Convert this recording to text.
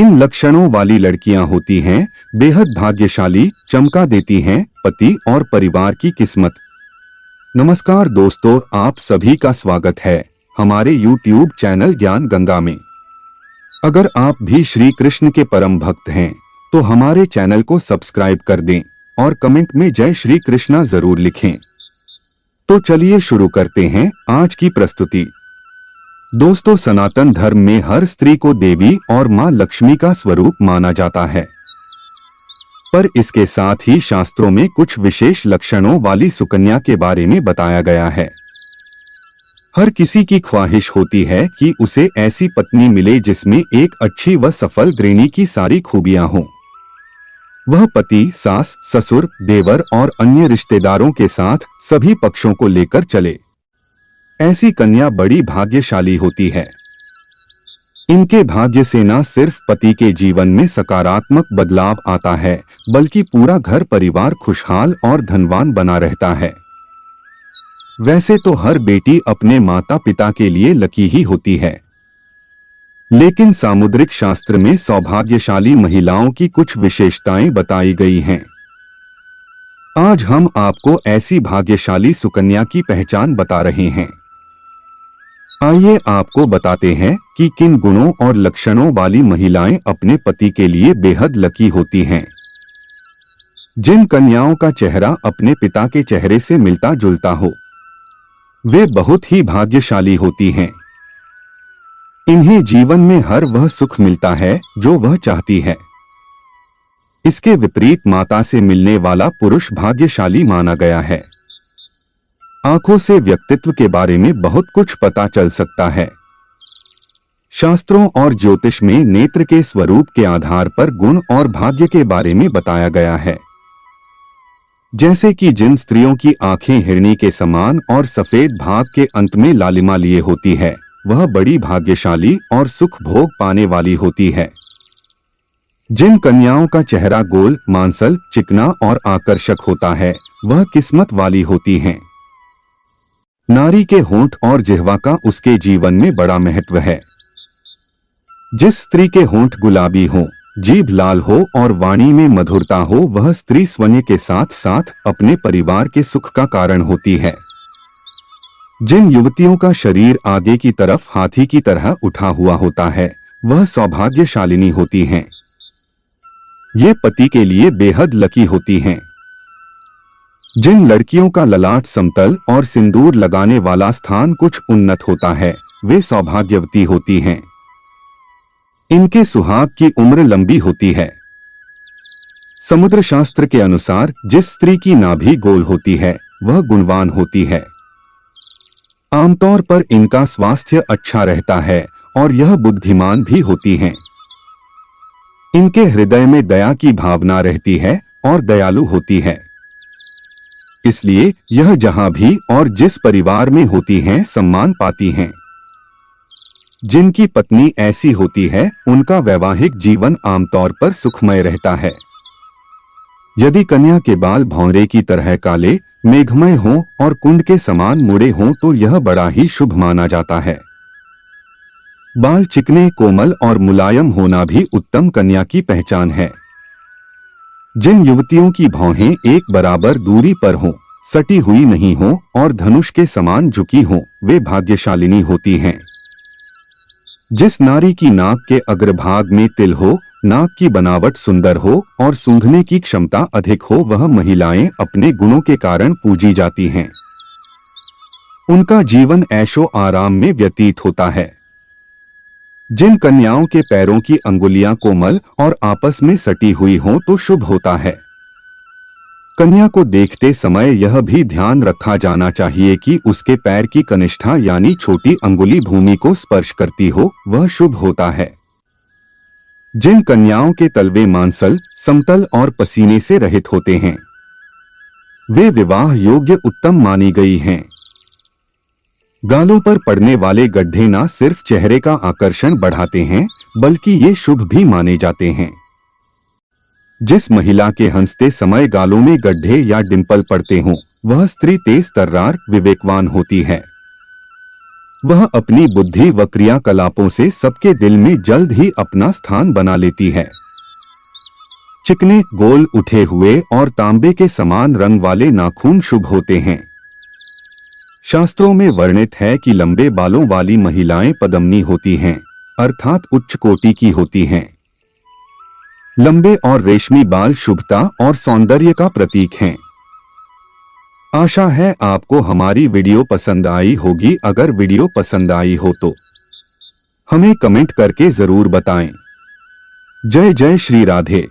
इन लक्षणों वाली लड़कियां होती हैं बेहद भाग्यशाली, चमका देती हैं पति और परिवार की किस्मत। नमस्कार दोस्तों, आप सभी का स्वागत है हमारे YouTube चैनल ज्ञान गंगा में। अगर आप भी श्री कृष्ण के परम भक्त हैं तो हमारे चैनल को सब्सक्राइब कर दें और कमेंट में जय श्री कृष्णा जरूर लिखें। तो चलिए शुरू करते हैं आज की प्रस्तुति। दोस्तों, सनातन धर्म में हर स्त्री को देवी और मां लक्ष्मी का स्वरूप माना जाता है, पर इसके साथ ही शास्त्रों में कुछ विशेष लक्षणों वाली सुकन्या के बारे में बताया गया है। हर किसी की ख्वाहिश होती है कि उसे ऐसी पत्नी मिले जिसमें एक अच्छी व सफल गृहिणी की सारी खूबियां हों। वह पति, सास, ससुर, देवर और अन्य रिश्तेदारों के साथ सभी पक्षों को लेकर चले। ऐसी कन्या बड़ी भाग्यशाली होती है। इनके भाग्य से न सिर्फ पति के जीवन में सकारात्मक बदलाव आता है, बल्कि पूरा घर परिवार खुशहाल और धनवान बना रहता है। वैसे तो हर बेटी अपने माता पिता के लिए लकी ही होती है, लेकिन सामुद्रिक शास्त्र में सौभाग्यशाली महिलाओं की कुछ विशेषताएं बताई गई हैं। आज हम आपको ऐसी भाग्यशाली सुकन्या की पहचान बता रहे हैं। आइए आपको बताते हैं कि किन गुणों और लक्षणों वाली महिलाएं अपने पति के लिए बेहद लकी होती हैं। जिन कन्याओं का चेहरा अपने पिता के चेहरे से मिलता जुलता हो, वे बहुत ही भाग्यशाली होती हैं। इन्हें जीवन में हर वह सुख मिलता है जो वह चाहती है। इसके विपरीत माता से मिलने वाला पुरुष भाग्यशाली माना गया है। आंखों से व्यक्तित्व के बारे में बहुत कुछ पता चल सकता है। शास्त्रों और ज्योतिष में नेत्र के स्वरूप के आधार पर गुण और भाग्य के बारे में बताया गया है। जैसे कि जिन स्त्रियों की आंखें हिरणी के समान और सफेद भाग के अंत में लालिमा लिए होती है, वह बड़ी भाग्यशाली और सुख भोग पाने वाली होती है। जिन कन्याओं का चेहरा गोल, मांसल, चिकना और आकर्षक होता है, वह किस्मत वाली होती हैं। नारी के होंठ और जिह्वा का उसके जीवन में बड़ा महत्व है। जिस स्त्री के होंठ गुलाबी हो, जीभ लाल हो और वाणी में मधुरता हो, वह स्त्री स्वयं के साथ साथ अपने परिवार के सुख का कारण होती है। जिन युवतियों का शरीर आगे की तरफ हाथी की तरह उठा हुआ होता है, वह सौभाग्यशालिनी होती हैं। ये पति के लिए बेहद लकी होती हैं। जिन लड़कियों का ललाट समतल और सिंदूर लगाने वाला स्थान कुछ उन्नत होता है, वे सौभाग्यवती होती हैं। इनके सुहाग की उम्र लंबी होती है। समुद्र शास्त्र के अनुसार जिस स्त्री की नाभि गोल होती है, वह गुणवान होती है। आमतौर पर इनका स्वास्थ्य अच्छा रहता है और यह बुद्धिमान भी होती हैं। इनके हृदय में दया की भावना रहती है और दयालु होती है। इसलिए यह जहां भी और जिस परिवार में होती हैं, सम्मान पाती हैं। जिनकी पत्नी ऐसी होती है, उनका वैवाहिक जीवन आमतौर पर सुखमय रहता है। यदि कन्या के बाल भौरे की तरह काले, मेघमय हों और कुंड के समान मुड़े हों तो यह बड़ा ही शुभ माना जाता है। बाल चिकने, कोमल और मुलायम होना भी उत्तम कन्या की पहचान है। जिन युवतियों की भौहें एक बराबर दूरी पर हों, सटी हुई नहीं हों और धनुष के समान झुकी हों, वे भाग्यशालिनी होती हैं। जिस नारी की नाक के अग्रभाग में तिल हो, नाक की बनावट सुंदर हो और सूंघने की क्षमता अधिक हो, वह महिलाएं अपने गुणों के कारण पूजी जाती हैं। उनका जीवन ऐशो आराम में व्यतीत होता है। जिन कन्याओं के पैरों की अंगुलियां कोमल और आपस में सटी हुई हों तो शुभ होता है। कन्या को देखते समय यह भी ध्यान रखा जाना चाहिए कि उसके पैर की कनिष्ठा यानी छोटी अंगुली भूमि को स्पर्श करती हो, वह शुभ होता है। जिन कन्याओं के तलवे मांसल, समतल और पसीने से रहित होते हैं, वे विवाह योग्य उत्तम मानी गई हैं। गालों पर पड़ने वाले गड्ढे न सिर्फ चेहरे का आकर्षण बढ़ाते हैं, बल्कि ये शुभ भी माने जाते हैं। जिस महिला के हंसते समय गालों में गड्ढे या डिंपल पड़ते हों, वह स्त्री तेज तर्रार, विवेकवान होती है। वह अपनी बुद्धि व क्रियाकलापों से सबके दिल में जल्द ही अपना स्थान बना लेती है। चिकने, गोल उठे हुए और तांबे के समान रंग वाले नाखून शुभ होते हैं। शास्त्रों में वर्णित है कि लंबे बालों वाली महिलाएं पद्मिनी होती हैं, अर्थात उच्च कोटि की होती हैं। लंबे और रेशमी बाल शुभता और सौंदर्य का प्रतीक हैं। आशा है आपको हमारी वीडियो पसंद आई होगी। अगर वीडियो पसंद आई हो तो हमें कमेंट करके जरूर बताएं। जय जय श्री राधे।